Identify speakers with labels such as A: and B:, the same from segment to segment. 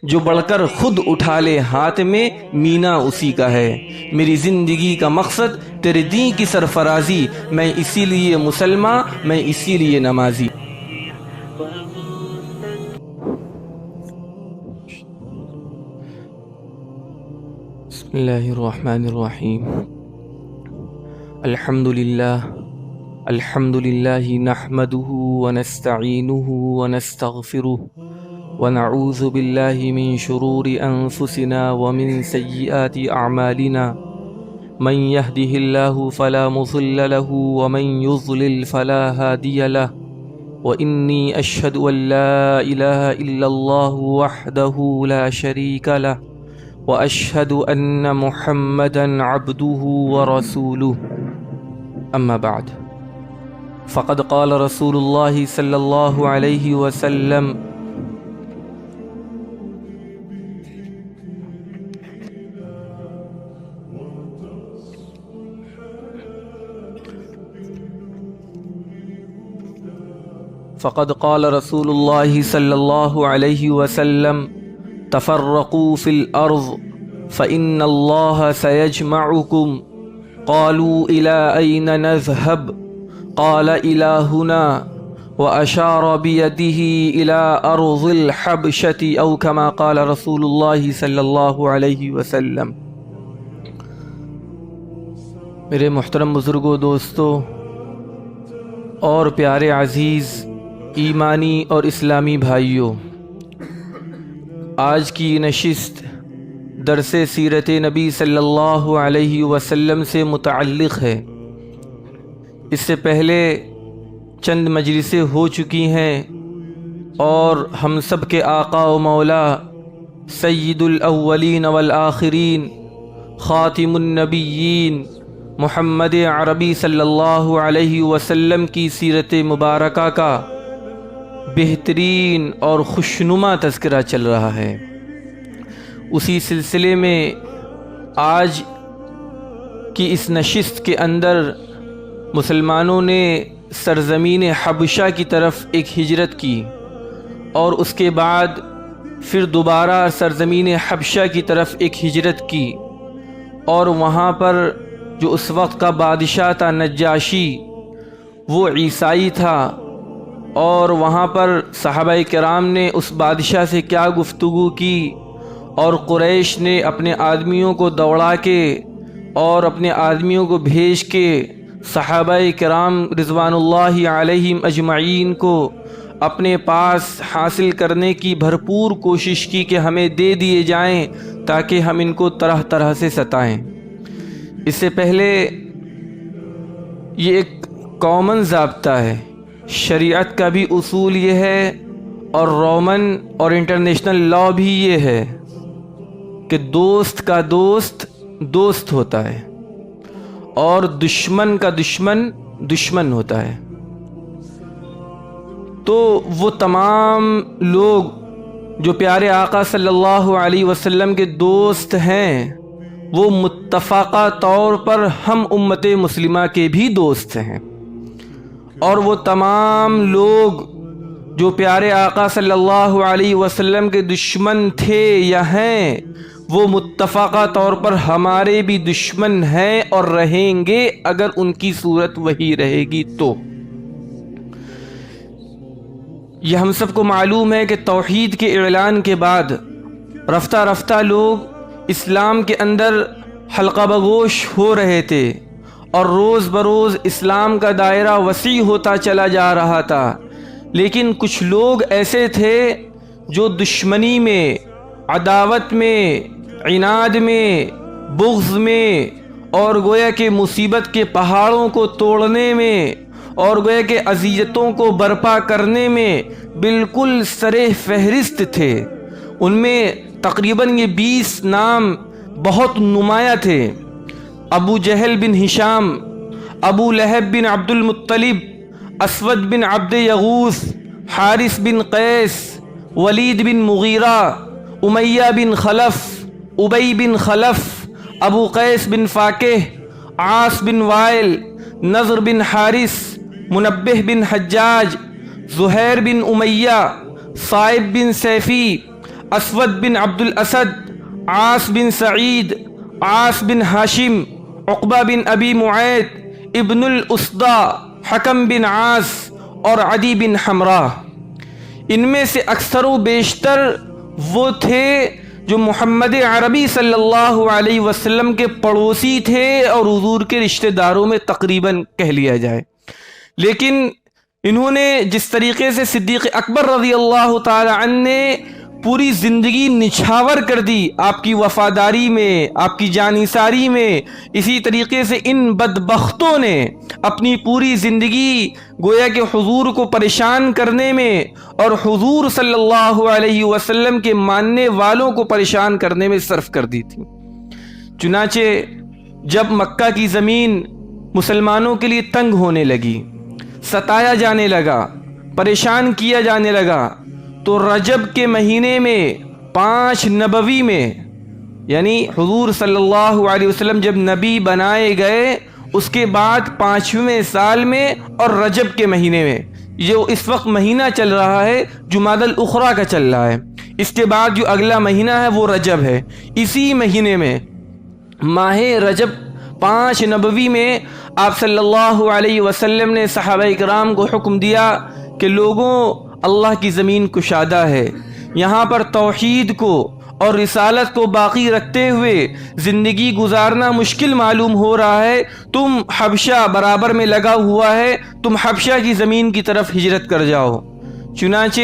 A: جو بڑھ کر خود اٹھا لے ہاتھ میں مینا اسی کا ہے۔ میری زندگی کا مقصد تیرے دین کی سرفرازی، میں اسی لیے مسلمان، میں اسی لیے نمازی۔ بسم اللہ الرحمن الرحیم۔ الحمد للہ نحمده ونستعینه ونستغفره ونعوذ باللہ من شرور انفسنا ومن سیئات اعمالنا، من يهده الله فلا مضل له ومن يضلل فلا هادي له، وإني أشهد أن لا إله إلا الله وحده لا شريك له، وأشهد أن محمدًا عبده ورسوله، أما بعد، فقد قال رسول الله صلى الله عليه وسلم: فقد قال رسول الله صلى الله عليه وسلم: تفرقوا في الأرض فإن الله سيجمعكم. قالوا إلى أين نذهب؟ قال إلى هنا، وأشار بيده إلى أرض الحبشة، أو كما قال رسول الله صلى الله عليه وسلم۔ میرے محترم بزرگوں، دوستو اور پیارے عزیز ایمانی اور اسلامی بھائیوں، آج کی نشست درس سیرت نبی صلی اللہ علیہ وسلم سے متعلق ہے۔ اس سے پہلے چند مجلسیں ہو چکی ہیں اور ہم سب کے آقا و مولا سید الاولین والآخرین، خاتم النبیین محمد عربی صلی اللہ علیہ وسلم کی سیرت مبارکہ کا بہترین اور خوشنما تذکرہ چل رہا ہے۔ اسی سلسلے میں آج کی اس نشست کے اندر مسلمانوں نے سرزمین حبشہ کی طرف ایک ہجرت کی، اور اس کے بعد پھر دوبارہ سرزمین حبشہ کی طرف ایک ہجرت کی، اور وہاں پر جو اس وقت کا بادشاہ تھا نجاشی، وہ عیسائی تھا، اور وہاں پر صحابہ کرام نے اس بادشاہ سے کیا گفتگو کی، اور قریش نے اپنے آدمیوں کو دوڑا کے اور اپنے آدمیوں کو بھیج کے صحابہ کرام رضوان اللہ علیہم اجمعین کو اپنے پاس حاصل کرنے کی بھرپور کوشش کی کہ ہمیں دے دیے جائیں تاکہ ہم ان کو طرح طرح سے ستائیں۔ اس سے پہلے یہ ایک کامن ضابطہ ہے، شریعت کا بھی اصول یہ ہے، اور رومن اور انٹرنیشنل لا بھی یہ ہے کہ دوست کا دوست دوست ہوتا ہے اور دشمن کا دشمن دشمن ہوتا ہے۔ تو وہ تمام لوگ جو پیارے آقا صلی اللہ علیہ وسلم کے دوست ہیں، وہ متفقہ طور پر ہم امت مسلمہ کے بھی دوست ہیں، اور وہ تمام لوگ جو پیارے آقا صلی اللہ علیہ وسلم کے دشمن تھے یا ہیں، وہ متفقہ طور پر ہمارے بھی دشمن ہیں اور رہیں گے اگر ان کی صورت وہی رہے گی تو۔ یہ ہم سب کو معلوم ہے کہ توحید کے اعلان کے بعد رفتہ رفتہ لوگ اسلام کے اندر حلقہ بگوش ہو رہے تھے، اور روز بروز اسلام کا دائرہ وسیع ہوتا چلا جا رہا تھا، لیکن کچھ لوگ ایسے تھے جو دشمنی میں، عداوت میں، عناد میں، بغض میں، اور گویا کہ مصیبت کے پہاڑوں کو توڑنے میں اور گویا کہ اذیتوں کو برپا کرنے میں بالکل سرِ فہرست تھے۔ ان میں تقریباً یہ 20 نام بہت نمایاں تھے: ابو جہل بن ہشام، ابو لہب بن عبد المطلب، اسود بن عبد یغوث، حارث بن قیس، ولید بن مغیرہ، امیہ بن خلف، ابی بن خلف، ابو قیس بن فاکہ، عاص بن وائل، نضر بن حارث، منبہ بن حجاج، زہیر بن امیہ، صائب بن سیفی، اسود بن عبد الاسد، عاص بن سعید، عاص بن ہاشم، عقبہ بن ابی معیط، ابن الاسدا، حکم بن عاص اور عدی بن حمراء۔ ان میں سے اکثر و بیشتر وہ تھے جو محمد عربی صلی اللہ علیہ وسلم کے پڑوسی تھے اور حضور کے رشتہ داروں میں تقریباً کہہ لیا جائے، لیکن انہوں نے جس طریقے سے صدیق اکبر رضی اللہ تعالی عنہ نے پوری زندگی نچھاور کر دی آپ کی وفاداری میں، آپ کی جانثاری میں، اسی طریقے سے ان بدبختوں نے اپنی پوری زندگی گویا کہ حضور کو پریشان کرنے میں اور حضور صلی اللہ علیہ وسلم کے ماننے والوں کو پریشان کرنے میں صرف کر دی تھی۔ چنانچہ جب مکہ کی زمین مسلمانوں کے لیے تنگ ہونے لگی، ستایا جانے لگا، پریشان کیا جانے لگا، تو رجب کے مہینے میں 5 نبوی میں، یعنی حضور صلی اللہ علیہ وسلم جب نبی بنائے گئے اس کے بعد 5ویں سال میں اور رجب کے مہینے میں، جو اس وقت مہینہ چل رہا ہے جمادی الاخری کا چل رہا ہے، اس کے بعد جو اگلا مہینہ ہے وہ رجب ہے، اسی مہینے میں ماہ رجب 5 نبوی میں آپ صلی اللہ علیہ وسلم نے صحابہ کرام کو حکم دیا کہ لوگوں، اللہ کی زمین کشادہ ہے، یہاں پر توحید کو اور رسالت کو باقی رکھتے ہوئے زندگی گزارنا مشکل معلوم ہو رہا ہے، تم حبشہ برابر میں لگا ہوا ہے، تم حبشہ کی زمین کی طرف ہجرت کر جاؤ۔ چنانچہ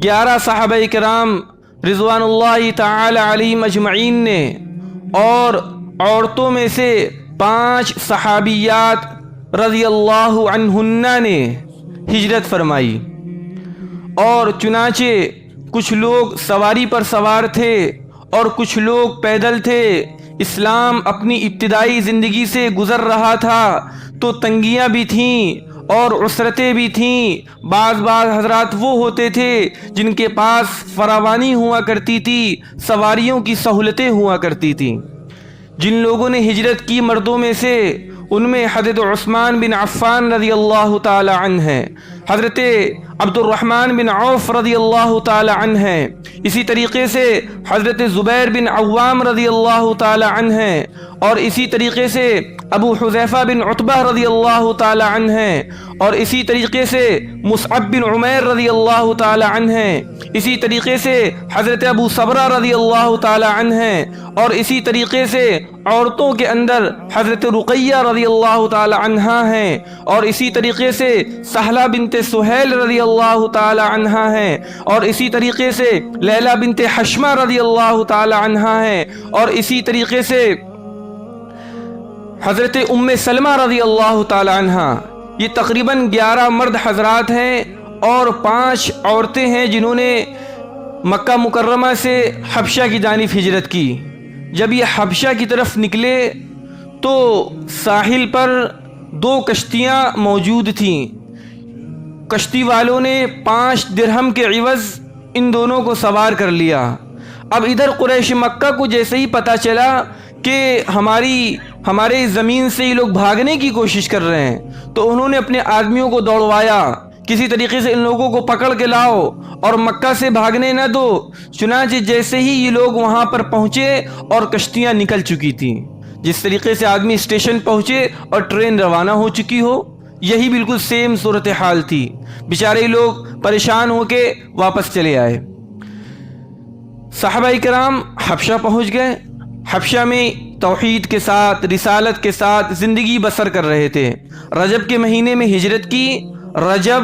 A: 11 صحابہ کرام رضوان اللہ تعالی علیہم اجمعین نے اور عورتوں میں سے 5 صحابیات رضی اللہ عنہن نے ہجرت فرمائی، اور چنانچہ کچھ لوگ سواری پر سوار تھے اور کچھ لوگ پیدل تھے۔ اسلام اپنی ابتدائی زندگی سے گزر رہا تھا تو تنگیاں بھی تھیں اور عسرتیں بھی تھیں۔ بعض حضرات وہ ہوتے تھے جن کے پاس فراوانی ہوا کرتی تھی، سواریوں کی سہولتیں ہوا کرتی تھیں۔ جن لوگوں نے ہجرت کی مردوں میں سے، ان میں حضرت عثمان بن عفان رضی اللہ تعالی عنہ ہیں، حضرت عبد الرحمن بن عوف رضی اللہ تعالی عنہ ہیں، اسی طریقے سے حضرت زبیر بن عوام رضی اللہ تعالی عنہ ہیں، اور اسی طریقے سے ابو حذیفہ بن عتبہ رضی اللہ تعالی عنہ ہیں، اور اسی طریقے سے مصعب بن عمیر رضی اللہ تعالی عنہ ہیں، اسی طریقے سے حضرت ابو صبرہ رضی اللہ تعالی عنہ ہیں، اور اسی طریقے سے عورتوں کے اندر حضرت رقیہ رضی اللہ تعالی عنہا ہیں، اور اسی طریقے سے سہلہ بنت سہیل رضی اللہ تعالی عنہا ہیں، اور اسی طریقے سے لیلہ بنت حشمہ رضی اللہ تعالی عنہا ہیں، اور اسی طریقے سے حضرت ام سلمہ رضی اللہ تعالی عنہا۔ یہ تقریباً 11 مرد حضرات ہیں اور 5 عورتیں ہیں جنہوں نے مکہ مکرمہ سے حبشہ کی جانب ہجرت کی۔ جب یہ حبشہ کی طرف نکلے تو ساحل پر 2 کشتیاں موجود تھیں، کشتی والوں نے 5 درہم کے عوض ان دونوں کو سوار کر لیا۔ اب ادھر قریش مکہ کو جیسے ہی پتہ چلا کہ ہمارے زمین سے یہ لوگ بھاگنے کی کوشش کر رہے ہیں، تو انہوں نے اپنے آدمیوں کو دوڑوایا، کسی طریقے سے ان لوگوں کو پکڑ کے لاؤ اور مکہ سے بھاگنے نہ دو۔ چنانچہ جیسے ہی یہ لوگ وہاں پر پہنچے اور کشتیاں نکل چکی تھیں، جس طریقے سے آدمی اسٹیشن پہنچے اور ٹرین روانہ ہو چکی ہو، یہی بالکل سیم صورتحال تھی۔ بیچارے لوگ پریشان ہو کے واپس چلے آئے۔ صحابہ کرام حبشہ پہنچ گئے۔ حبشہ میں توحید کے ساتھ، رسالت کے ساتھ زندگی بسر کر رہے تھے۔ رجب کے مہینے میں ہجرت کی۔ رجب،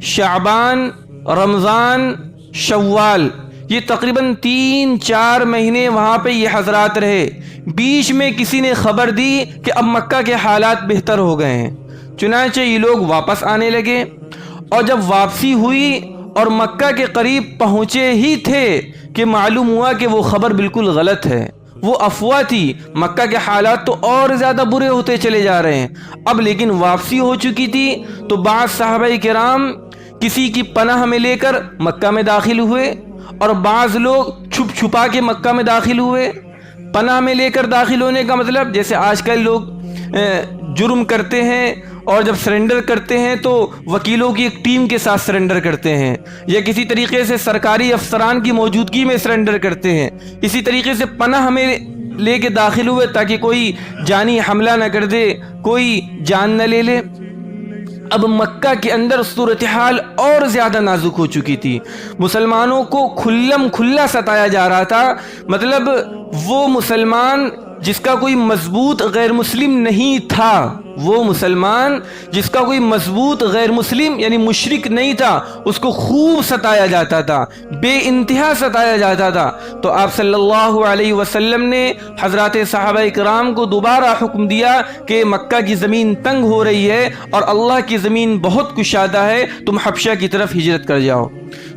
A: شعبان، رمضان، شوال، یہ تقریباً 3-4 مہینے وہاں پہ یہ حضرات رہے۔ بیچ میں کسی نے خبر دی کہ اب مکہ کے حالات بہتر ہو گئے ہیں، چنانچہ یہ لوگ واپس آنے لگے، اور جب واپسی ہوئی اور مکہ کے قریب پہنچے ہی تھے کہ معلوم ہوا کہ وہ خبر بالکل غلط ہے، وہ افواہ تھی۔ مکہ کے حالات تو اور زیادہ برے ہوتے چلے جا رہے ہیں۔ اب لیکن واپسی ہو چکی تھی تو بعض صحابہ کرام کسی کی پناہ میں لے کر مکہ میں داخل ہوئے، اور بعض لوگ چھپ چھپا کے مکہ میں داخل ہوئے۔ پناہ میں لے کر داخل ہونے کا مطلب جیسے آج کل لوگ جرم کرتے ہیں اور جب سرنڈر کرتے ہیں تو وکیلوں کی ایک ٹیم کے ساتھ سرنڈر کرتے ہیں، یا کسی طریقے سے سرکاری افسران کی موجودگی میں سرنڈر کرتے ہیں۔ اسی طریقے سے پناہ میں لے کے داخل ہوئے تاکہ کوئی جانی حملہ نہ کر دے، کوئی جان نہ لے لے۔ اب مکہ کے اندر صورتحال اور زیادہ نازک ہو چکی تھی، مسلمانوں کو کھلم کھلا ستایا جا رہا تھا۔ مطلب وہ مسلمان جس کا کوئی مضبوط غیر مسلم نہیں تھا، وہ مسلمان جس کا کوئی مضبوط غیر مسلم یعنی مشرک نہیں تھا، اس کو خوب ستایا جاتا تھا، بے انتہا ستایا جاتا تھا۔ تو آپ صلی اللہ علیہ وسلم نے حضرات صحابہ کرام کو دوبارہ حکم دیا کہ مکہ کی زمین تنگ ہو رہی ہے اور اللہ کی زمین بہت کشادہ ہے، تم حبشہ کی طرف ہجرت کر جاؤ۔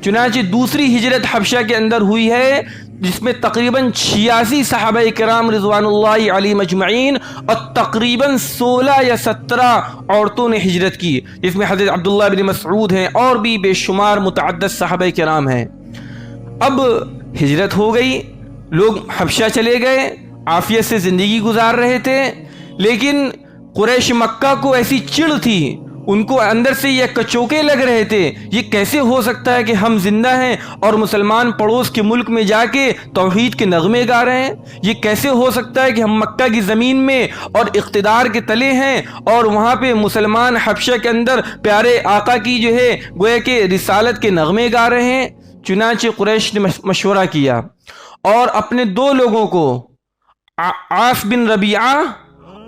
A: چنانچہ دوسری ہجرت حبشہ کے اندر ہوئی ہے، جس میں تقریباً 86 صحابہ کرام رضوان اللہ علیہم اجمعین اور تقریباً 16 یا 17 عورتوں نے ہجرت کی، جس میں حضرت عبداللہ بن مسعود ہیں اور بھی بے شمار متعدد صحابہ کرام ہیں۔ اب ہجرت ہو گئی، لوگ حبشہ چلے گئے، عافیت سے زندگی گزار رہے تھے، لیکن قریش مکہ کو ایسی چڑ تھی، ان کو اندر سے یہ کچوکے لگ رہے تھے، یہ کیسے ہو سکتا ہے کہ ہم زندہ ہیں اور مسلمان پڑوس کے ملک میں جا کے توحید کے نغمے گا رہے ہیں؟ یہ کیسے ہو سکتا ہے کہ ہم مکہ کی زمین میں اور اقتدار کے تلے ہیں اور وہاں پہ مسلمان حبشہ کے اندر پیارے آقا کی جو ہے گویا کہ رسالت کے نغمے گا رہے ہیں؟ چنانچہ قریش نے مشورہ کیا اور اپنے دو لوگوں کو، عاص بن ربیعہ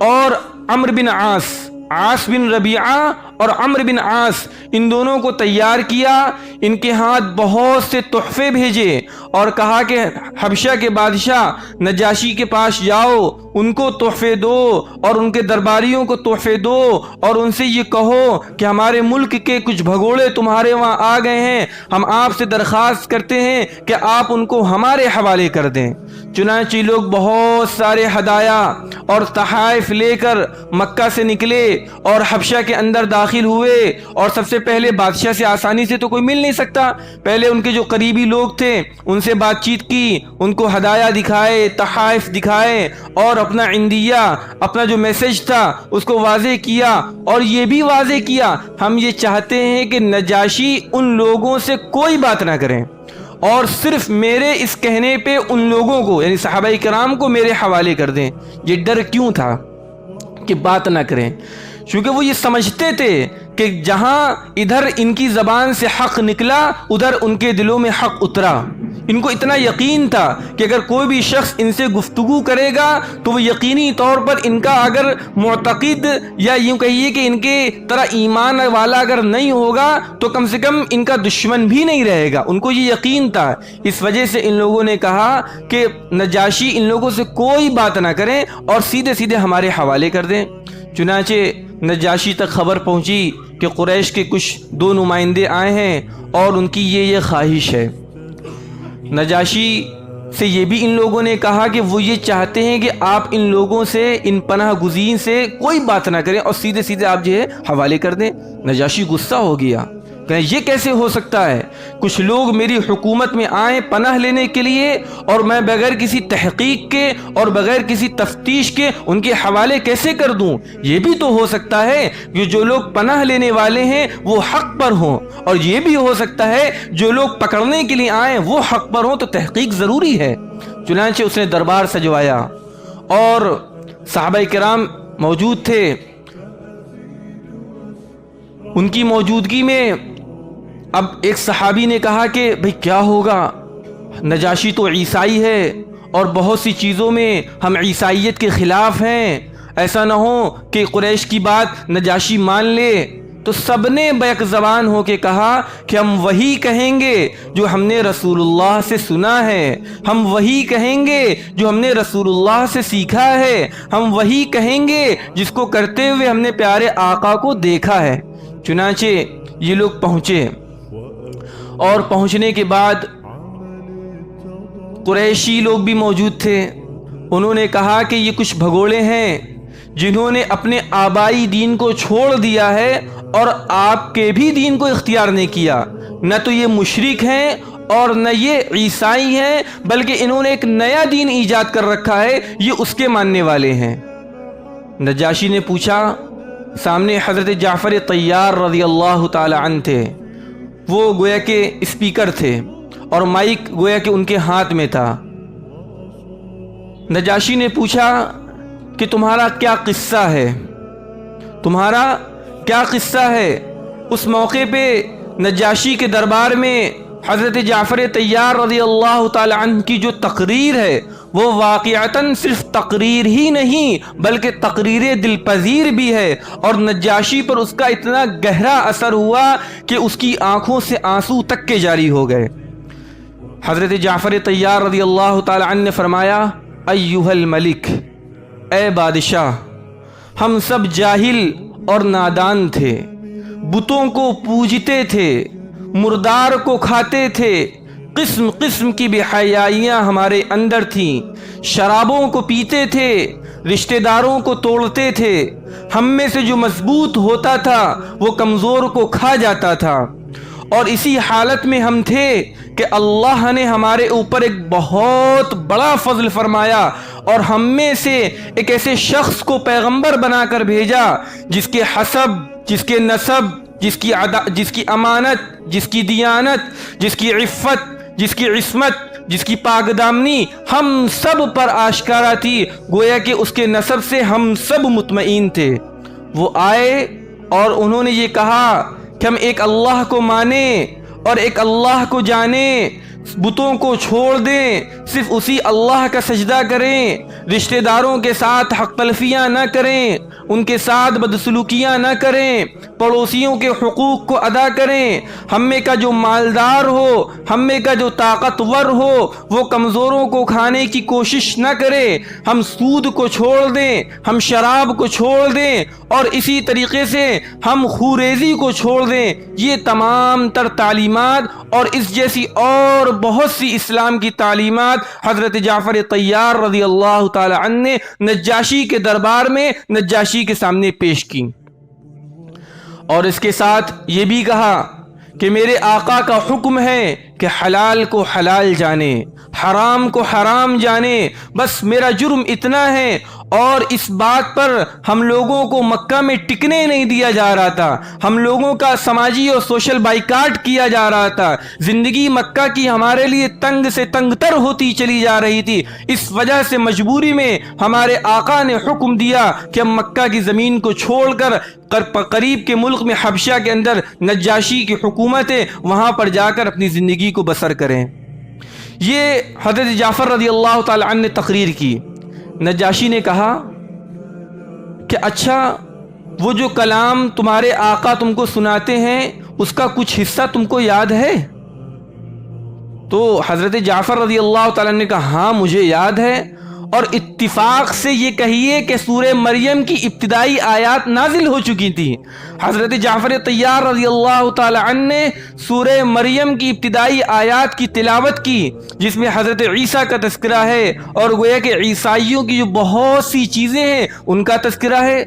A: اور عمرو بن عاص، عاص بن ربیعہ اور عمرو بن عاص، ان دونوں کو تیار کیا، ان کے ہاتھ بہت سے تحفے بھیجے اور کہا کہ حبشہ کے بادشاہ نجاشی کے پاس جاؤ، ان کو تحفے دو اور ان کے درباریوں کو تحفے دو اور ان سے یہ کہو کہ ہمارے ملک کے کچھ بھگوڑے تمہارے وہاں آ گئے ہیں، ہم آپ سے درخواست کرتے ہیں کہ آپ ان کو ہمارے حوالے کر دیں۔ چنانچہ لوگ بہت سارے ہدایا اور تحائف لے کر مکہ سے نکلے اور حبشہ کے اندر داخل ہوئے، اور سب سے پہلے بادشاہ سے آسانی سے تو کوئی مل نہیں سکتا، پہلے ان کے جو قریبی لوگ تھے ان سے بات چیت کی، ان کو ہدایا دکھائے، تحائف دکھائے اور اپنا عندیہ، اپنا جو میسج تھا اس کو واضح کیا، اور یہ بھی واضح کیا ہم یہ چاہتے ہیں کہ نجاشی ان لوگوں سے کوئی بات نہ کریں اور صرف میرے اس کہنے پہ ان لوگوں کو یعنی صحابہ کرام کو میرے حوالے کر دیں۔ یہ ڈر کیوں تھا کہ بات نہ کریں؟ چونکہ وہ یہ سمجھتے تھے کہ جہاں ادھر ان کی زبان سے حق نکلا ادھر ان کے دلوں میں حق اترا۔ ان کو اتنا یقین تھا کہ اگر کوئی بھی شخص ان سے گفتگو کرے گا تو وہ یقینی طور پر ان کا اگر معتقد یا یوں کہیے کہ ان کے طرح ایمان والا اگر نہیں ہوگا تو کم سے کم ان کا دشمن بھی نہیں رہے گا، ان کو یہ یقین تھا۔ اس وجہ سے ان لوگوں نے کہا کہ نجاشی ان لوگوں سے کوئی بات نہ کریں اور سیدھے سیدھے ہمارے حوالے کر دیں۔ چنانچہ نجاشی تک خبر پہنچی کہ قریش کے کچھ دو نمائندے آئے ہیں اور ان کی یہ خواہش ہے۔ نجاشی سے یہ بھی ان لوگوں نے کہا کہ وہ یہ چاہتے ہیں کہ آپ ان لوگوں سے، ان پناہ گزین سے کوئی بات نہ کریں اور سیدھے سیدھے آپ جو ہے حوالے کر دیں۔ نجاشی غصہ ہو گیا کہ یہ کیسے ہو سکتا ہے، کچھ لوگ میری حکومت میں آئیں پناہ لینے کے لیے اور میں بغیر کسی تحقیق کے اور بغیر کسی تفتیش کے ان کے حوالے کیسے کر دوں؟ یہ بھی تو ہو سکتا ہے کہ جو لوگ پناہ لینے والے ہیں وہ حق پر ہوں، اور یہ بھی ہو سکتا ہے جو لوگ پکڑنے کے لیے آئیں وہ حق پر ہوں، تو تحقیق ضروری ہے۔ چنانچہ اس نے دربار سجوایا اور صحابہ کرام موجود تھے، ان کی موجودگی میں اب ایک صحابی نے کہا کہ بھئی کیا ہوگا، نجاشی تو عیسائی ہے اور بہت سی چیزوں میں ہم عیسائیت کے خلاف ہیں، ایسا نہ ہو کہ قریش کی بات نجاشی مان لے۔ تو سب نے بیک زبان ہو کے کہا کہ ہم وہی کہیں گے جو ہم نے رسول اللہ سے سنا ہے، ہم وہی کہیں گے جو ہم نے رسول اللہ سے سیکھا ہے، ہم وہی کہیں گے جس کو کرتے ہوئے ہم نے پیارے آقا کو دیکھا ہے۔ چنانچہ یہ لوگ پہنچے اور پہنچنے کے بعد قریشی لوگ بھی موجود تھے، انہوں نے کہا کہ یہ کچھ بھگوڑے ہیں جنہوں نے اپنے آبائی دین کو چھوڑ دیا ہے اور آپ کے بھی دین کو اختیار نہیں کیا، نہ تو یہ مشرک ہیں اور نہ یہ عیسائی ہیں، بلکہ انہوں نے ایک نیا دین ایجاد کر رکھا ہے، یہ اس کے ماننے والے ہیں۔ نجاشی نے پوچھا سامنے حضرت جعفر طیار رضی اللہ تعالی عنہ تھے، وہ گویا کہ اسپیکر تھے اور مائک گویا کہ ان کے ہاتھ میں تھا۔ نجاشی نے پوچھا کہ تمہارا کیا قصہ ہے، تمہارا کیا قصہ ہے؟ اس موقع پہ نجاشی کے دربار میں حضرت جعفر طیار رضی اللہ تعالی عنہ کی جو تقریر ہے وہ واقعتاً صرف تقریر ہی نہیں بلکہ تقریر دل پذیر بھی ہے، اور نجاشی پر اس کا اتنا گہرا اثر ہوا کہ اس کی آنکھوں سے آنسو تک کے جاری ہو گئے۔ حضرت جعفر طیار رضی اللہ تعالی عنہ نے فرمایا، ایھا الملک، اے بادشاہ، ہم سب جاہل اور نادان تھے، بتوں کو پوجتے تھے، مردار کو کھاتے تھے، قسم قسم کی بے حیائیاں ہمارے اندر تھیں، شرابوں کو پیتے تھے، رشتہ داروں کو توڑتے تھے، ہم میں سے جو مضبوط ہوتا تھا وہ کمزور کو کھا جاتا تھا، اور اسی حالت میں ہم تھے کہ اللہ نے ہمارے اوپر ایک بہت بڑا فضل فرمایا اور ہم میں سے ایک ایسے شخص کو پیغمبر بنا کر بھیجا جس کے حسب، جس کے نسب، جس کی امانت، جس کی دیانت، جس کی عفت، جس کی عصمت، جس کی پاک دامنی ہم سب پر آشکارا تھی، گویا کہ اس کے نسب سے ہم سب مطمئن تھے۔ وہ آئے اور انہوں نے یہ کہا کہ ہم ایک اللہ کو مانیں اور ایک اللہ کو جانیں، بتوں کو چھوڑ دیں، صرف اسی اللہ کا سجدہ کریں، رشتہ داروں کے ساتھ حق تلفیاں نہ کریں، ان کے ساتھ بدسلوکیاں نہ کریں، پڑوسیوں کے حقوق کو ادا کریں، ہم میں کا جو مالدار ہو، ہم میں کا جو طاقتور ہو وہ کمزوروں کو کھانے کی کوشش نہ کرے، ہم سود کو چھوڑ دیں، ہم شراب کو چھوڑ دیں، اور اسی طریقے سے ہم خوریزی کو چھوڑ دیں۔ یہ تمام تر تعلیمات اور اس جیسی اور بہت سی اسلام کی تعلیمات حضرت جعفر طیار رضی اللہ تعالی عنہ نے نجاشی کے دربار میں نجاشی کے سامنے پیش کی، اور اس کے ساتھ یہ بھی کہا کہ میرے آقا کا حکم ہے کہ حلال کو حلال جانے، حرام کو حرام جانے، بس میرا جرم اتنا ہے، اور اس بات پر ہم لوگوں کو مکہ میں ٹکنے نہیں دیا جا رہا تھا، ہم لوگوں کا سماجی اور سوشل بائیکاٹ کیا جا رہا تھا، زندگی مکہ کی ہمارے لیے تنگ سے تنگ تر ہوتی چلی جا رہی تھی، اس وجہ سے مجبوری میں ہمارے آقا نے حکم دیا کہ ہم مکہ کی زمین کو چھوڑ کر قریب کے ملک میں حبشہ کے اندر نجاشی کی حکومت ہے، وہاں پر جا کر اپنی زندگی کو بسر کریں۔ یہ حضرت جعفر رضی اللہ تعالی عنہ نے تقریر کی۔ نجاشی نے کہا کہ اچھا، وہ جو کلام تمہارے آقا تم کو سناتے ہیں اس کا کچھ حصہ تم کو یاد ہے؟ تو حضرت جعفر رضی اللہ تعالیٰ نے کہا ہاں مجھے یاد ہے، اور اتفاق سے یہ کہیے کہ سورہ مریم کی ابتدائی آیات نازل ہو چکی تھی۔ حضرت جعفر طیار رضی اللہ تعالی عنہ نے سورہ مریم کی ابتدائی آیات کی تلاوت کی، جس میں حضرت عیسیٰ کا تذکرہ ہے، اور گویا کہ عیسائیوں کی جو بہت سی چیزیں ہیں ان کا تذکرہ ہے۔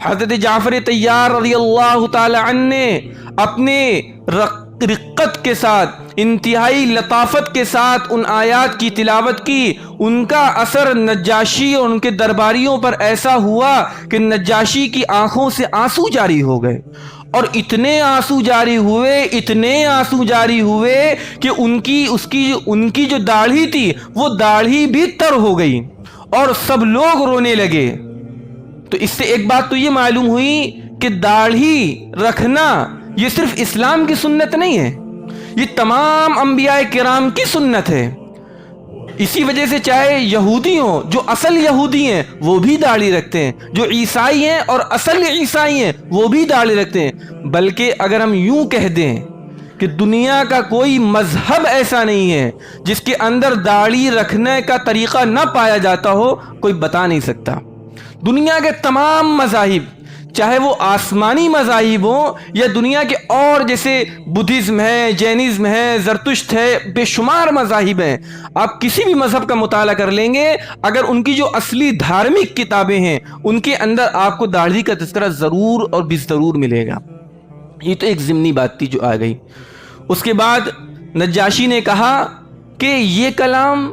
A: حضرت جعفر طیار رضی اللہ تعالی عنہ نے اپنے رقت کے ساتھ، انتہائی لطافت کے ساتھ ان آیات کی تلاوت کی۔ ان کا اثر نجاشی اور ان کے درباریوں پر ایسا ہوا کہ نجاشی کی آنکھوں سے آنسو جاری ہو گئے، اور اتنے آنسو جاری ہوئے کہ ان کی جو داڑھی تھی وہ داڑھی بھی تر ہو گئی، اور سب لوگ رونے لگے۔ تو اس سے ایک بات تو یہ معلوم ہوئی کہ داڑھی رکھنا یہ صرف اسلام کی سنت نہیں ہے، یہ تمام انبیاء کرام کی سنت ہے۔ اسی وجہ سے چاہے یہودی ہوں، جو اصل یہودی ہیں وہ بھی داڑھی رکھتے ہیں، جو عیسائی ہیں اور اصل عیسائی ہیں وہ بھی داڑھی رکھتے ہیں، بلکہ اگر ہم یوں کہہ دیں کہ دنیا کا کوئی مذہب ایسا نہیں ہے جس کے اندر داڑھی رکھنے کا طریقہ نہ پایا جاتا ہو، کوئی بتا نہیں سکتا۔ دنیا کے تمام مذاہب، چاہے وہ آسمانی مذاہب ہوں یا دنیا کے اور جیسے بدھزم ہے، جینزم ہے، زرتشت ہے، بے شمار مذاہب ہیں، آپ کسی بھی مذہب کا مطالعہ کر لیں گے، اگر ان کی جو اصلی دھارمک کتابیں ہیں ان کے اندر آپ کو داڑھی کا تذکرہ ضرور اور بالضرور ملے گا۔ یہ تو ایک ضمنی بات تھی جو آ گئی۔ اس کے بعد نجاشی نے کہا کہ یہ کلام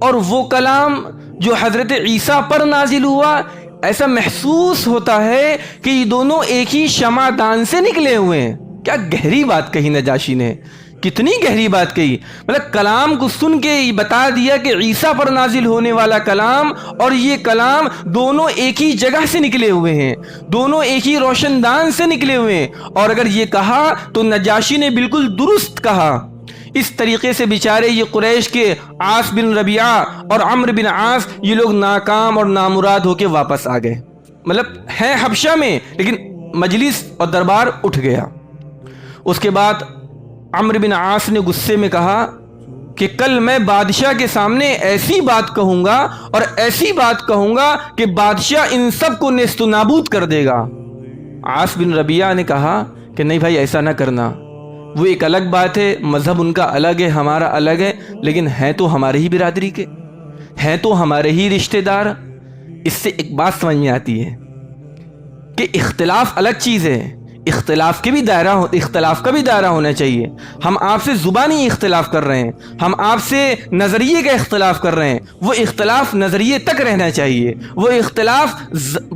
A: اور وہ کلام جو حضرت عیسیٰ پر نازل ہوا، ایسا محسوس ہوتا ہے کہ یہ دونوں ایک ہی شمعدان سے نکلے ہوئے ہیں۔ کیا گہری بات کہی نجاشی نے، کتنی گہری بات کہی۔ مطلب کلام کو سن کے یہ بتا دیا کہ عیسیٰ پر نازل ہونے والا کلام اور یہ کلام دونوں ایک ہی جگہ سے نکلے ہوئے ہیں، دونوں ایک ہی روشن دان سے نکلے ہوئے ہیں۔ اور اگر یہ کہا تو نجاشی نے بالکل درست کہا۔ اس طریقے سے بیچارے یہ قریش کے عاص بن ربیعہ اور عمرو بن عاص یہ لوگ ناکام اور نامراد ہو کے واپس آ گئے۔ مطلب ہیں حبشہ میں لیکن مجلس اور دربار اٹھ گیا۔ اس کے بعد عمرو بن عاص نے غصے میں کہا کہ کل میں بادشاہ کے سامنے ایسی بات کہوں گا اور ایسی بات کہوں گا کہ بادشاہ ان سب کو نیست و نابود کر دے گا۔ عاص بن ربیعہ نے کہا کہ نہیں بھائی ایسا نہ کرنا، وہ ایک الگ بات ہے، مذہب ان کا الگ ہے، ہمارا الگ ہے، لیکن ہیں تو ہمارے ہی برادری کے، ہیں تو ہمارے ہی رشتہ دار۔ اس سے ایک بات سمجھ میں آتی ہے کہ اختلاف الگ چیز ہے، اختلاف کا بھی دائرہ ہونا چاہیے۔ ہم آپ سے زبانی اختلاف کر رہے ہیں، ہم آپ سے نظریے کا اختلاف کر رہے ہیں، وہ اختلاف نظریے تک رہنا چاہیے، وہ اختلاف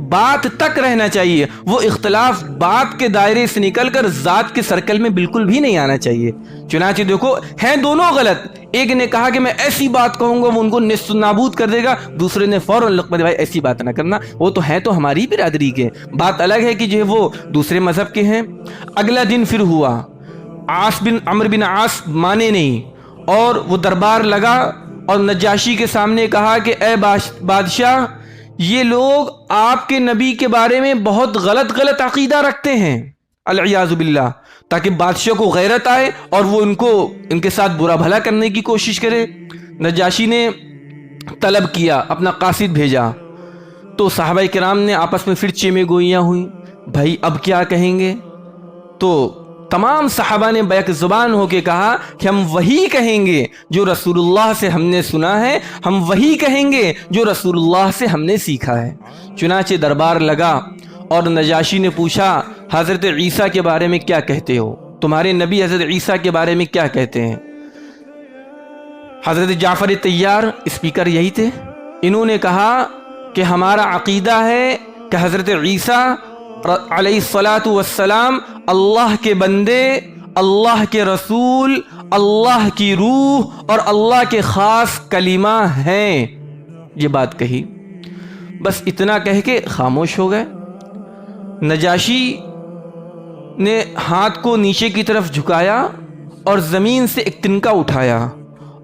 A: بات تک رہنا چاہیے، وہ اختلاف بات کے دائرے سے نکل کر ذات کے سرکل میں بالکل بھی نہیں آنا چاہیے۔ چنانچہ دیکھو ہیں دونوں غلط، ایک نے کہا کہ میں ایسی بات کہوں گا وہ ان کو نیست و نابود کر دے گا، دوسرے نے فوراً لقمہ بھائی ایسی بات نہ کرنا، وہ تو ہیں تو ہماری برادری کے، بات الگ ہے کہ جو ہے وہ دوسرے مذہب کے ہیں۔ اگلا دن پھر ہوا، عمرو بن عاص مانے نہیں اور وہ دربار لگا اور نجاشی کے سامنے کہا کہ اے بادشاہ، یہ لوگ آپ کے نبی کے بارے میں بہت غلط عقیدہ رکھتے ہیں، العیاذ باللہ، تاکہ بادشاہ کو غیرت آئے اور وہ ان کے ساتھ برا بھلا کرنے کی کوشش کرے۔ نجاشی نے طلب کیا، اپنا قاصد بھیجا، تو صحابہ کرام نے آپس میں پھر چیمے گوئیاں ہوئیں، بھائی اب کیا کہیں گے؟ تو تمام صحابہ نے بیک زبان ہو کے کہا کہ ہم وہی کہیں گے جو رسول اللہ سے ہم نے سنا ہے، ہم وہی کہیں گے جو رسول اللہ سے ہم نے سیکھا ہے۔ چنانچہ دربار لگا اور نجاشی نے پوچھا حضرت عیسیٰ کے بارے میں کیا کہتے ہو؟ تمہارے نبی حضرت عیسیٰ کے بارے میں کیا کہتے ہیں؟ حضرت جعفر طیار اسپیکر یہی تھے، انہوں نے کہا کہ ہمارا عقیدہ ہے کہ حضرت عیسیٰ علیہ الصلاۃ والسلام اللہ کے بندے، اللہ کے رسول، اللہ کی روح اور اللہ کے خاص کلمہ ہیں۔ یہ بات کہی، بس اتنا کہہ کے خاموش ہو گئے۔ نجاشی نے ہاتھ کو نیچے کی طرف جھکایا اور زمین سے ایک تنکا اٹھایا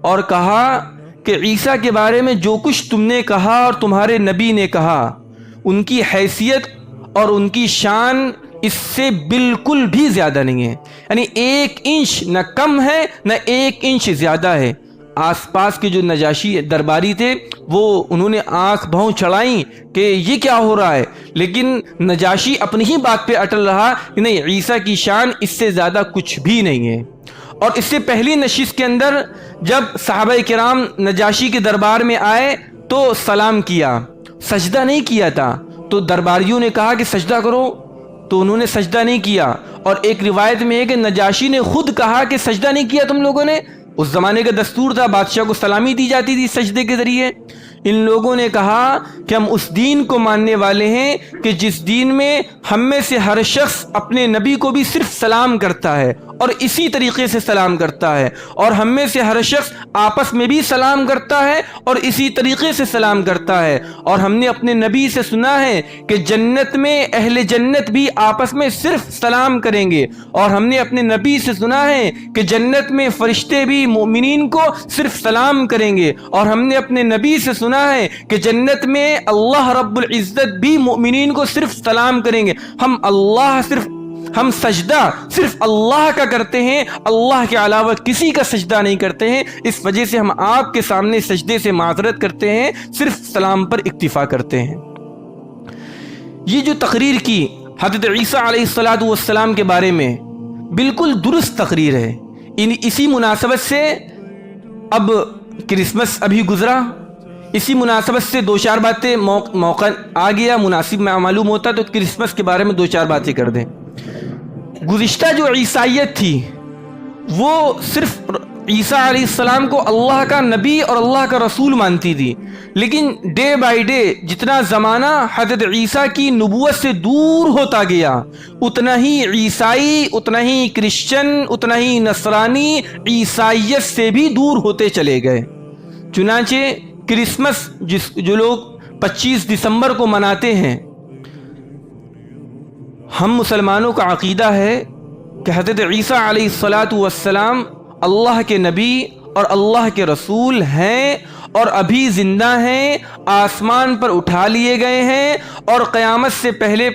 A: اور کہا کہ عیسیٰ کے بارے میں جو کچھ تم نے کہا اور تمہارے نبی نے کہا، ان کی حیثیت اور ان کی شان اس سے بالکل بھی زیادہ نہیں ہے، یعنی 1 انچ نہ کم ہے نہ 1 انچ زیادہ ہے۔ آس پاس کے جو نجاشی درباری تھے وہ انہوں نے آنکھ بھوں چڑھائیں کہ یہ کیا ہو رہا ہے، لیکن نجاشی اپنی ہی بات پہ اٹل رہا کہ نہیں، عیسیٰ کی شان اس سے زیادہ کچھ بھی نہیں ہے۔ اور اس سے پہلی نشست کے اندر جب صحابہ کرام نجاشی کے دربار میں آئے تو سلام کیا، سجدہ نہیں کیا تھا، تو درباریوں نے کہا کہ سجدہ کرو، تو انہوں نے سجدہ نہیں کیا۔ اور ایک روایت میں ہے کہ نجاشی نے خود کہا کہ سجدہ نہیں کیا تم لوگوں نے، اس زمانے کا دستور تھا، بادشاہ کو سلامی دی جاتی تھی سجدے کے ذریعے۔ ان لوگوں نے کہا کہ ہم اس دین کو ماننے والے ہیں کہ جس دین میں ہم میں سے ہر شخص اپنے نبی کو بھی صرف سلام کرتا ہے اور اسی طریقے سے سلام کرتا ہے، اور ہم میں سے ہر شخص آپس میں بھی سلام کرتا ہے اور اسی طریقے سے سلام کرتا ہے، اور ہم نے اپنے نبی سے سنا ہے کہ جنت میں اہل جنت بھی آپس میں صرف سلام کریں گے، اور ہم نے اپنے نبی سے سنا ہے کہ جنت میں فرشتے بھی مومنین کو صرف سلام کریں گے، اور ہم نے اپنے نبی سے سنا ہے کہ جنت میں اللہ رب العزت بھی مومنین کو صرف سلام کریں گے۔ ہم سجدہ صرف اللہ کا کرتے ہیں، اللہ کے علاوہ کسی کا سجدہ نہیں کرتے ہیں، اس وجہ سے ہم آپ کے سامنے سجدے سے معذرت کرتے ہیں، صرف سلام پر اکتفا کرتے ہیں۔ یہ جو تقریر کی حضرت عیسیٰ علیہ الصلاۃ والسلام کے بارے میں بالکل درست تقریر ہے۔ اسی مناسبت سے اب کرسمس ابھی گزرا، اسی مناسبت سے 2-4 باتیں موقع آ گیا، مناسب معلوم ہوتا تو کرسمس کے بارے میں 2-4 باتیں کر دیں۔ گزشتہ جو عیسائیت تھی وہ صرف عیسیٰ علیہ السلام کو اللہ کا نبی اور اللہ کا رسول مانتی تھی، لیکن ڈے بائی ڈے جتنا زمانہ حضرت عیسیٰ کی نبوت سے دور ہوتا گیا، اتنا ہی عیسائی، اتنا ہی کرسچن، اتنا ہی نصرانی عیسائیت سے بھی دور ہوتے چلے گئے۔ چنانچہ کرسمس جو لوگ 25 دسمبر کو مناتے ہیں، ہم مسلمانوں کا عقیدہ ہے کہ حضرت عیسیٰ علیہ السلام اللہ کے نبی اور اللہ کے رسول ہیں اور ابھی زندہ ہیں، آسمان پر اٹھا لیے گئے ہیں اور قیامت سے پہلے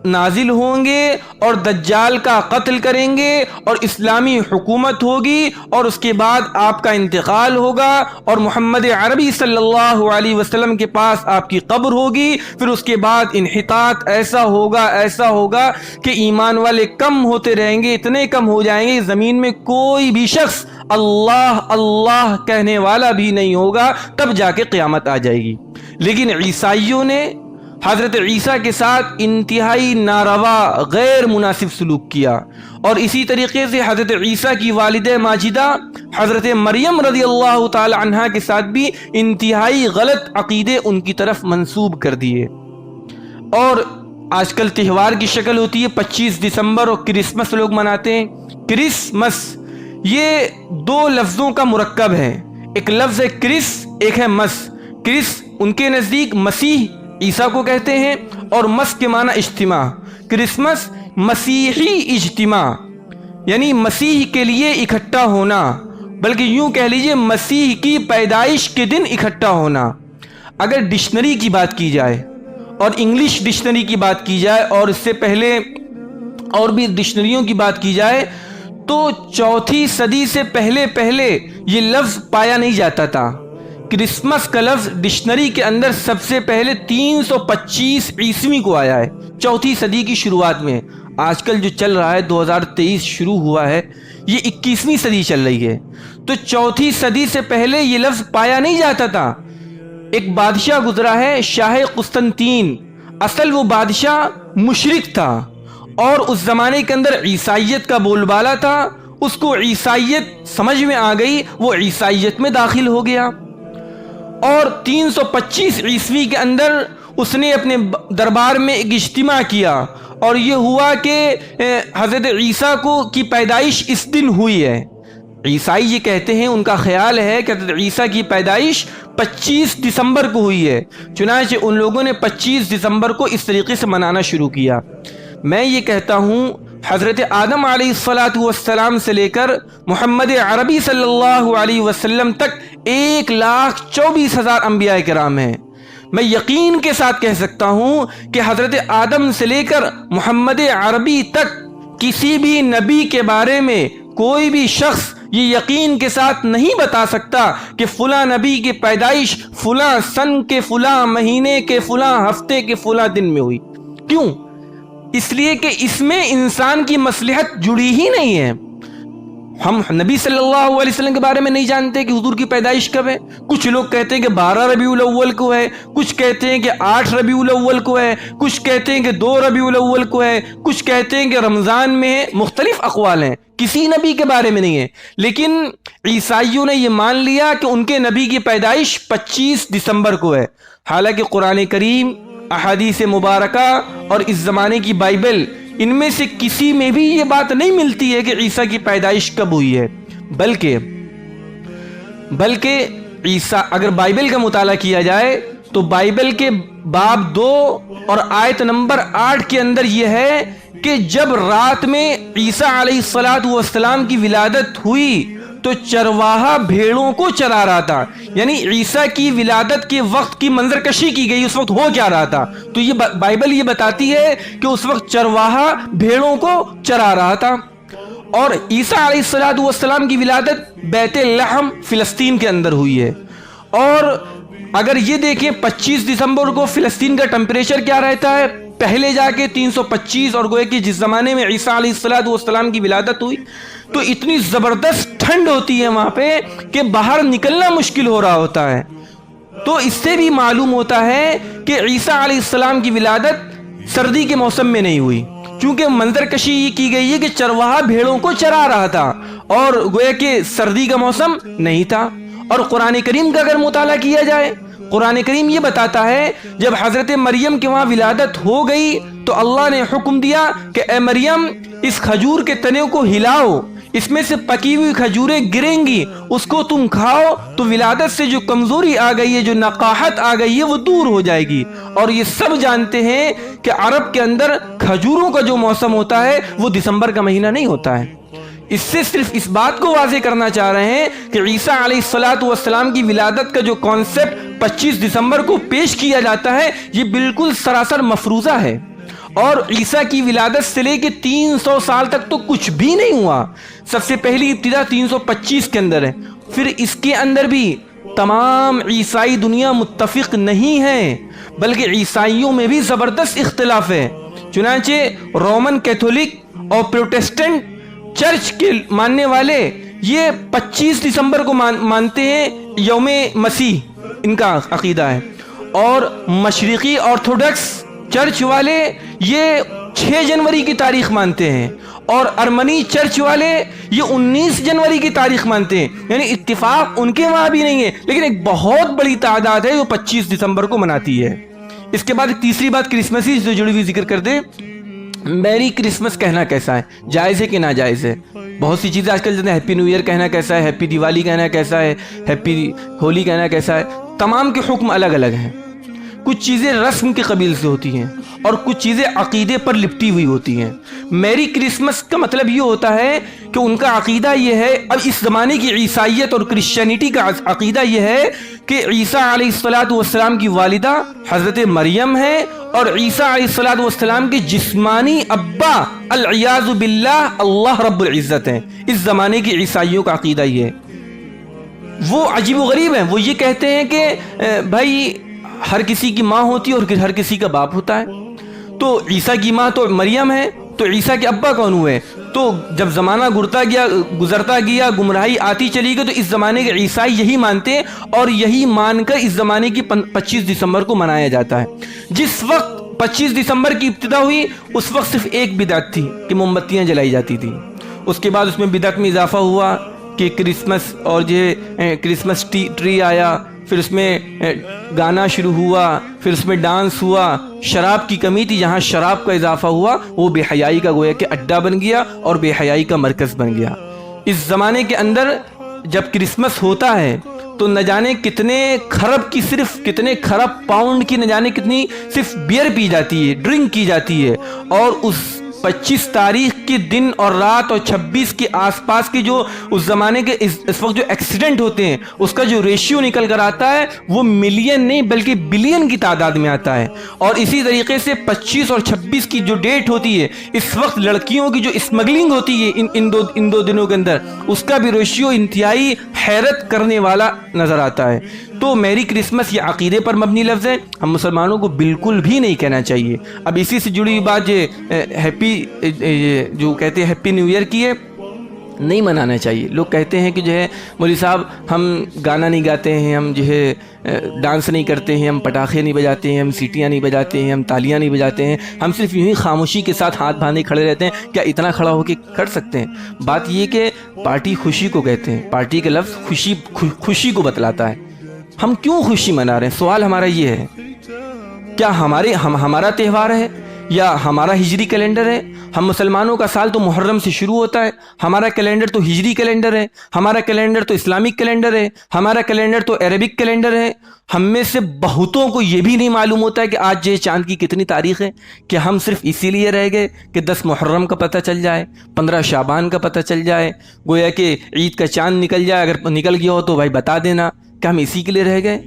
A: نازل ہوں گے اور دجال کا قتل کریں گے اور اسلامی حکومت ہوگی اور اس کے بعد آپ کا انتقال ہوگا اور محمد عربی صلی اللہ علیہ وسلم کے پاس آپ کی قبر ہوگی۔ پھر اس کے بعد انحطاط ایسا ہوگا کہ ایمان والے کم ہوتے رہیں گے، اتنے کم ہو جائیں گے زمین میں کوئی بھی شخص اللہ اللہ کہنے والا بھی نہیں ہوگا، تب جا کے قیامت آ جائے گی۔ لیکن عیسائیوں نے حضرت عیسیٰ کے ساتھ انتہائی ناروا غیر مناسب سلوک کیا، اور اسی طریقے سے حضرت عیسیٰ کی والدہ ماجدہ حضرت مریم رضی اللہ تعالی عنہا کے ساتھ بھی انتہائی غلط عقیدے ان کی طرف منسوب کر دیے۔ اور آج کل تہوار کی شکل ہوتی ہے، 25 دسمبر اور کرسمس لوگ مناتے ہیں۔ کرسمس یہ دو لفظوں کا مرکب ہے، ایک لفظ ہے کرس، ایک ہے مس۔ کرس ان کے نزدیک مسیح عیسیٰ کو کہتے ہیں اور مس کے معنی اجتماع۔ کرسمس مسیحی اجتماع، یعنی مسیح کے لیے اکٹھا ہونا، بلکہ یوں کہہ لیجئے مسیح کی پیدائش کے دن اکٹھا ہونا۔ اگر ڈکشنری کی بات کی جائے اور انگلش ڈکشنری کی بات کی جائے اور اس سے پہلے اور بھی ڈکشنریوں کی بات کی جائے تو 4 صدی سے پہلے یہ لفظ پایا نہیں جاتا تھا۔ کرسمس کا لفظ ڈکشنری کے اندر سب سے پہلے 325 عیسوی کو آیا ہے، 4 صدی کی شروعات میں۔ آج کل جو چل رہا ہے 2023 شروع ہوا ہے، یہ 21ویں صدی چل رہی ہے، تو 4 صدی سے پہلے یہ لفظ پایا نہیں جاتا تھا۔ ایک بادشاہ گزرا ہے شاہ قسطنطین، اصل وہ بادشاہ مشرک تھا اور اس زمانے کے اندر عیسائیت کا بول بالا تھا، اس کو عیسائیت سمجھ میں آ گئی، وہ عیسائیت میں داخل ہو گیا، اور 325 عیسوی کے اندر اس نے اپنے دربار میں ایک اجتماع کیا، اور یہ ہوا کہ حضرت عیسیٰ کی پیدائش اس دن ہوئی ہے۔ عیسائی یہ کہتے ہیں، ان کا خیال ہے کہ حضرت عیسیٰ کی پیدائش 25 دسمبر کو ہوئی ہے، چنانچہ ان لوگوں نے 25 دسمبر کو اس طریقے سے منانا شروع کیا۔ میں یہ کہتا ہوں حضرت آدم علیہ السلام سے لے کر محمد عربی صلی اللہ علیہ وسلم تک 1,24,000 انبیاء کرام ہیں۔ میں یقین کے ساتھ کہہ سکتا ہوں کہ حضرت آدم سے لے کر محمد عربی تک کسی بھی نبی کے بارے میں کوئی بھی شخص یہ یقین کے ساتھ نہیں بتا سکتا کہ فلاں نبی کی پیدائش فلاں سن کے فلاں مہینے کے فلاں ہفتے کے فلاں دن میں ہوئی۔ کیوں؟ اس لیے کہ اس میں انسان کی مصلحت جڑی ہی نہیں ہے۔ ہم نبی صلی اللہ علیہ وسلم کے بارے میں نہیں جانتے کہ حضور کی پیدائش کب ہے۔ کچھ لوگ کہتے ہیں کہ 12 ربیع الاول کو ہے، کچھ کہتے ہیں کہ 8 ربیع الاول کو ہے، کچھ کہتے ہیں کہ 2 ربیع الاول کو ہے، کچھ کہتے ہیں کہ رمضان میں ہے۔ مختلف اقوال ہیں، کسی نبی کے بارے میں نہیں ہے، لیکن عیسائیوں نے یہ مان لیا کہ ان کے نبی کی پیدائش 25 دسمبر کو ہے، حالانکہ قرآن کریم، احادیث مبارکہ اور اس زمانے کی بائبل، ان میں سے کسی میں بھی یہ بات نہیں ملتی ہے کہ عیسیٰ کی پیدائش کب ہوئی ہے۔ بلکہ عیسیٰ، اگر بائبل کا مطالعہ کیا جائے تو بائبل کے باب 2 اور آیت نمبر 8 کے اندر یہ ہے کہ جب رات میں عیسیٰ علیہ السلام کی ولادت ہوئی تو چرواہا بھیڑوں کو چرا رہا تھا، یعنی عیسیٰ کی ولادت کے وقت کی منظر کشی کی گئی، اس وقت ہو کیا رہا تھا، تو یہ بائبل یہ بتاتی ہے کہ اس وقت چرواہا بھیڑوں کو چرا رہا تھا۔ اور عیسیٰ علیہ السلام کی ولادت بیت لحم فلسطین کے اندر ہوئی ہے۔ اور اگر یہ دیکھیں 25 دسمبر کو فلسطین کا ٹمپریچر کیا رہتا ہے، پہلے جا کے 325، اور گویا کہ جس زمانے میں عیسیٰ علیہ السلام کی ولادت ہوئی تو اتنی زبردست ٹھنڈ ہوتی ہے وہاں پہ کہ باہر نکلنا مشکل ہو رہا ہوتا ہے۔ تو اس سے بھی معلوم ہوتا ہے کہ عیسیٰ علیہ السلام کی ولادت سردی کے موسم میں نہیں ہوئی، چونکہ منظر کشی یہ کی گئی ہے کہ چرواہا بھیڑوں کو چرا رہا تھا اور گویا کہ سردی کا موسم نہیں تھا۔ اور قرآن کریم کا اگر مطالعہ کیا جائے، قرآن کریم یہ بتاتا ہے جب حضرت مریم کے وہاں ولادت ہو گئی تو اللہ نے حکم دیا کہ اے مریم اس کھجور کے تنے کو ہلاؤ، اس میں سے پکی ہوئی کھجوریں گریں گی، اس کو تم کھاؤ تو ولادت سے جو کمزوری آ گئی ہے، جو نقاہت آ گئی ہے، وہ دور ہو جائے گی۔ اور یہ سب جانتے ہیں کہ عرب کے اندر کھجوروں کا جو موسم ہوتا ہے وہ دسمبر کا مہینہ نہیں ہوتا ہے۔ اس سے صرف اس بات کو واضح کرنا چاہ رہے ہیں کہ عیسیٰ علیہ السلام کی ولادت کا جو کانسیپٹ 25 دسمبر کو پیش کیا جاتا ہے یہ بالکل سراسر مفروضہ ہے۔ اور عیسیٰ کی ولادت سے لے کے 300 سال تک تو کچھ بھی نہیں ہوا۔ سب سے پہلی ابتدا 325 کے اندر ہے، پھر اس کے اندر بھی تمام عیسائی دنیا متفق نہیں ہے، بلکہ عیسائیوں میں بھی زبردست اختلاف ہے۔ چنانچہ رومن کیتھولک اور پروٹسٹنٹ چرچ کے ماننے والے یہ 25 دسمبر کو مانتے ہیں، یوم مسیح ان کا عقیدہ ہے، اور مشرقی آرتھوڈکس چرچ والے یہ 6 جنوری کی تاریخ مانتے ہیں، اور ارمنی چرچ والے یہ 19 جنوری کی تاریخ مانتے ہیں۔ یعنی اتفاق ان کے وہاں بھی نہیں ہے، لیکن ایک بہت بڑی تعداد ہے جو 25 دسمبر کو مناتی ہے۔ اس کے بعد ایک تیسری بات کرسمس ہی سے جڑی ہوئی ذکر کر دیں۔ میری کرسمس کہنا کیسا ہے، جائز ہے کہ ناجائز ہے؟ بہت سی چیزیں آج کل جیسے ہیپی نیو ایئر کہنا کیسا ہے، ہیپی دیوالی کہنا کیسا ہے، ہیپی ہولی کہنا کیسا ہے، تمام کے حکم الگ الگ ہیں۔ کچھ چیزیں رسم کے قبیل سے ہوتی ہیں اور کچھ چیزیں عقیدے پر لپٹی ہوئی ہوتی ہیں۔ میری کرسمس کا مطلب یہ ہوتا ہے کہ ان کا عقیدہ یہ ہے، اب اس زمانے کی عیسائیت اور کرسچینٹی کا عقیدہ یہ ہے کہ عیسیٰ علیہ السلام کی والدہ حضرت مریم ہے، اور عیسیٰ علیہ السلام کے جسمانی ابا العیاذ باللہ اللہ رب العزت ہیں۔ اس زمانے کی عیسائیوں کا عقیدہ یہ ہے۔ وہ عجیب و غریب ہیں، وہ یہ کہتے ہیں کہ بھائی ہر کسی کی ماں ہوتی ہے اور ہر کسی کا باپ ہوتا ہے، تو عیسیٰ کی ماں تو مریم ہے، تو عیسیٰ کے ابا کون ہوئے؟ تو جب زمانہ گزرتا گیا، گمراہی آتی چلی گئی، تو اس زمانے کے عیسائی یہی مانتے ہیں، اور یہی مان کر اس زمانے کی 25 دسمبر کو منایا جاتا ہے۔ جس وقت 25 دسمبر کی ابتدا ہوئی اس وقت صرف ایک بدعت تھی کہ موم بتیاں جلائی جاتی تھیں، اس کے بعد اس میں بدعت میں اضافہ ہوا کہ کرسمس اور کرسمس ٹری آیا، پھر اس میں گانا شروع ہوا، پھر اس میں ڈانس ہوا، شراب کی کمی تھی، جہاں شراب کا اضافہ ہوا وہ بے حیائی کا گویا کہ اڈا بن گیا اور بے حیائی کا مرکز بن گیا۔ اس زمانے کے اندر جب کرسمس ہوتا ہے تو نہ جانے کتنے کھرب پاؤنڈ کی نہ جانے کتنی صرف بیئر پی جاتی ہے، ڈرنک کی جاتی ہے، اور اس 25 تاریخ کے دن اور رات اور 26 کے آس پاس کے جو اس زمانے کے اس وقت جو ایکسیڈنٹ ہوتے ہیں اس کا جو ریشیو نکل کر آتا ہے وہ ملین نہیں بلکہ بلین کی تعداد میں آتا ہے۔ اور اسی طریقے سے 25 اور 26 کی جو ڈیٹ ہوتی ہے، اس وقت لڑکیوں کی جو اسمگلنگ ہوتی ہے ان دو دنوں کے اندر، اس کا بھی ریشیو انتہائی حیرت کرنے والا نظر آتا ہے۔ تو میری کرسمس یہ عقیدے پر مبنی لفظ ہے، ہم مسلمانوں کو بالکل بھی نہیں کہنا چاہیے۔ اب اسی سے جڑی ہوئی بات جو کہتے ہیں ہیپی نیو ایئر کی ہے، نہیں منانا چاہیے۔ لوگ کہتے ہیں کہ جو ہے مولوی صاحب ہم گانا نہیں گاتے ہیں، ہم جو ہے ڈانس نہیں کرتے ہیں، ہم پٹاخے نہیں بجاتے ہیں، ہم سیٹیاں نہیں بجاتے ہیں، ہم تالیاں نہیں بجاتے ہیں، ہم صرف یوں ہی خاموشی کے ساتھ ہاتھ باندھے کھڑے رہتے ہیں۔ کیا اتنا کھڑا ہو کے کر سکتے ہیں؟ بات یہ کہ پارٹی خوشی کو کہتے ہیں، پارٹی کا لفظ خوشی کو بتلاتا ہے۔ ہم کیوں خوشی منا رہے ہیں؟ سوال ہمارا یہ ہے، کیا ہمارا تہوار ہے یا ہمارا ہجری کیلنڈر ہے؟ ہم مسلمانوں کا سال تو محرم سے شروع ہوتا ہے، ہمارا کیلنڈر تو ہجری کیلنڈر ہے، ہمارا کیلنڈر تو اسلامک کیلنڈر ہے، ہمارا کیلنڈر تو عربک کیلنڈر ہے۔ ہم میں سے بہتوں کو یہ بھی نہیں معلوم ہوتا ہے کہ آج یہ چاند کی کتنی تاریخ ہے، کہ ہم صرف اسی لیے رہ گئے کہ 10 محرم کا پتہ چل جائے، 15 شعبان کا پتہ چل جائے، گویا کہ عید کا چاند نکل جائے، اگر نکل گیا ہو تو بھائی بتا دینا، کہ ہم اسی کے لیے رہ گئے۔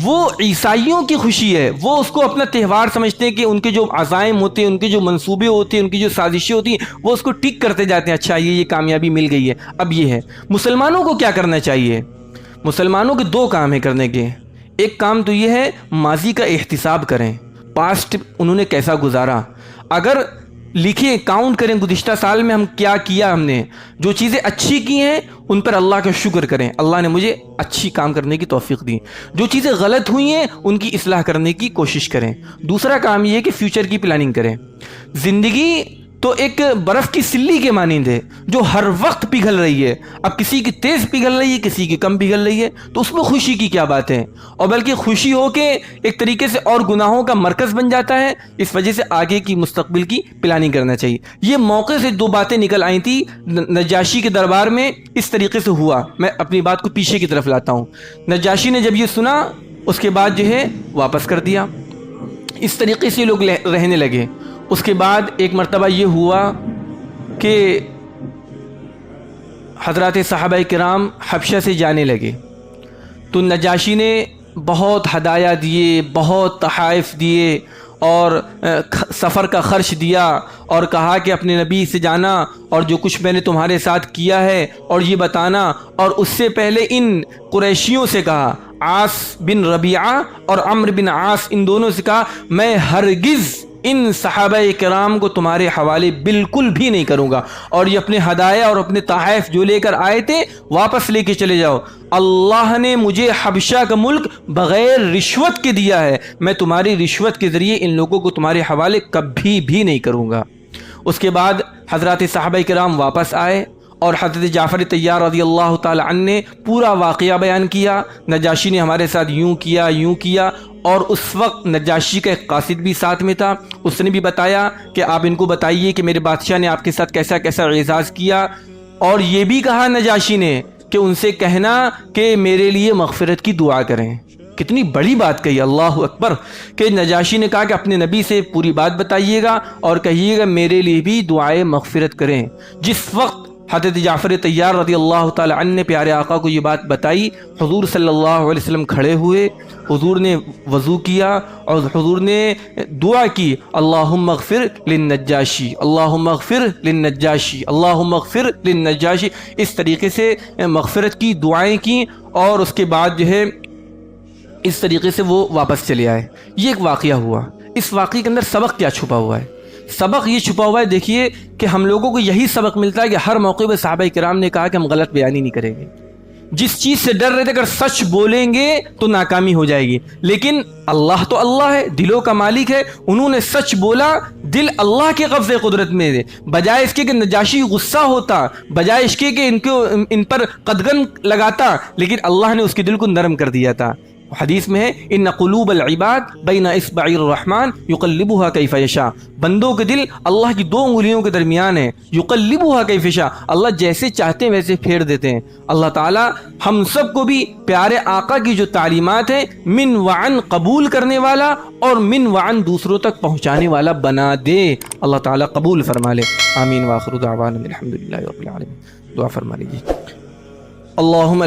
A: وہ عیسائیوں کی خوشی ہے، وہ اس کو اپنا تہوار سمجھتے ہیں کہ ان کے جو عزائم ہوتے ہیں، ان کے جو منصوبے ہوتے ہیں، ان کی جو سازشیں ہوتی ہیں، وہ اس کو ٹک کرتے جاتے ہیں، اچھا یہ کامیابی مل گئی ہے، اب یہ ہے۔ مسلمانوں کو کیا کرنا چاہیے؟ مسلمانوں کے 2 کام ہیں کرنے کے۔ ایک کام تو یہ ہے ماضی کا احتساب کریں، پاسٹ انہوں نے کیسا گزارا۔ اگر لکھیں، کاؤنٹ کریں گزشتہ سال میں ہم کیا کیا، ہم نے جو چیزیں اچھی کی ہیں ان پر اللہ کا شکر کریں، اللہ نے مجھے اچھی کام کرنے کی توفیق دی، جو چیزیں غلط ہوئی ہیں ان کی اصلاح کرنے کی کوشش کریں۔ دوسرا کام یہ ہے کہ فیوچر کی پلاننگ کریں۔ زندگی تو ایک برف کی سلی کے مانند ہے جو ہر وقت پگھل رہی ہے، اب کسی کی تیز پگھل رہی ہے، کسی کی کم پگھل رہی ہے، تو اس میں خوشی کی کیا بات ہے، اور بلکہ خوشی ہو کے ایک طریقے سے اور گناہوں کا مرکز بن جاتا ہے۔ اس وجہ سے آگے کی مستقبل کی پلاننگ کرنا چاہیے۔ یہ موقع سے دو باتیں نکل آئی تھی نجاشی کے دربار میں، اس طریقے سے ہوا۔ میں اپنی بات کو پیچھے کی طرف لاتا ہوں۔ نجاشی نے جب یہ سنا اس کے بعد جو ہے واپس کر دیا، اس طریقے سے لوگ رہنے لگے۔ اس کے بعد ایک مرتبہ یہ ہوا کہ حضرات صحابہ کرام حبشہ سے جانے لگے، تو نجاشی نے بہت ہدایہ دیے، بہت تحائف دیے، اور سفر کا خرچ دیا، اور کہا کہ اپنے نبی سے جانا اور جو کچھ میں نے تمہارے ساتھ کیا ہے اور یہ بتانا۔ اور اس سے پہلے ان قریشیوں سے کہا، عاص بن ربیعہ اور عمرو بن عاص، ان دونوں سے کہا میں ہرگز ان صحابہ کرام کو تمہارے حوالے بالکل بھی نہیں کروں گا، اور یہ اپنے ہدایہ اور اپنے تحائف جو لے کر آئے تھے واپس لے کے چلے جاؤ۔ اللہ نے مجھے حبشہ کا ملک بغیر رشوت کے دیا ہے، میں تمہاری رشوت کے ذریعے ان لوگوں کو تمہارے حوالے کبھی بھی نہیں کروں گا۔ اس کے بعد حضرات صحابہ کرام واپس آئے، اور حضرت جعفر طیار رضی اللہ تعالی عنہ نے پورا واقعہ بیان کیا، نجاشی نے ہمارے ساتھ یوں کیا یوں کیا۔ اور اس وقت نجاشی کا ایک قاصد بھی ساتھ میں تھا، اس نے بھی بتایا کہ آپ ان کو بتائیے کہ میرے بادشاہ نے آپ کے ساتھ کیسا کیسا اعزاز کیا، اور یہ بھی کہا نجاشی نے کہ ان سے کہنا کہ میرے لیے مغفرت کی دعا کریں۔ کتنی بڑی بات کہی، اللہ اکبر، کہ نجاشی نے کہا کہ اپنے نبی سے پوری بات بتائیے گا اور کہیے گا میرے لیے بھی دعائے مغفرت کریں۔ جس وقت حضرت جعفر طیار رضی اللہ تعالی عنہ نے پیارے آقا کو یہ بات بتائی، حضور صلی اللہ علیہ وسلم کھڑے ہوئے، حضور نے وضو کیا اور حضور نے دعا کی، اللہم اغفر للنجاشی، اللہم اغفر للنجاشی، اللہم اغفر للنجاشی، اس طریقے سے مغفرت کی دعائیں کی، اور اس کے بعد جو ہے اس طریقے سے وہ واپس چلے آئے۔ یہ ایک واقعہ ہوا۔ اس واقعے کے اندر سبق کیا چھپا ہوا ہے؟ سبق یہ چھپا ہوا ہے، دیکھیے کہ ہم لوگوں کو یہی سبق ملتا ہے کہ ہر موقع پہ صحابہ کرام نے کہا کہ ہم غلط بیانی نہیں کریں گے۔ جس چیز سے ڈر رہے تھے اگر سچ بولیں گے تو ناکامی ہو جائے گی، لیکن اللہ تو اللہ ہے، دلوں کا مالک ہے، انہوں نے سچ بولا، دل اللہ کے قبضے قدرت میں ہے۔ بجائے اس کے کہ نجاشی غصہ ہوتا، بجائے اس کے کہ ان پر قدغن لگاتا، لیکن اللہ نے اس کے دل کو نرم کر دیا تھا۔ حدیث میں ہے ان قلوب العباد بین اصبع الرحمن یقلبها کیف یشاء، بندوں کے دل اللہ کی دو انگلیوں کے درمیان ہے، یقلبها کیف یشاء، اللہ جیسے چاہتے ہیں ویسے پھیر دیتے ہیں۔ اللہ تعالی ہم سب کو بھی پیارے آقا کی جو تعلیمات ہیں من وعن قبول کرنے والا اور من وعن دوسروں تک پہنچانے والا بنا دے، اللہ تعالی قبول فرما لے، آمین۔ وآخر دعوانا الحمدللہ رب العالمین۔ دعا فرما لیجیے۔ اللہم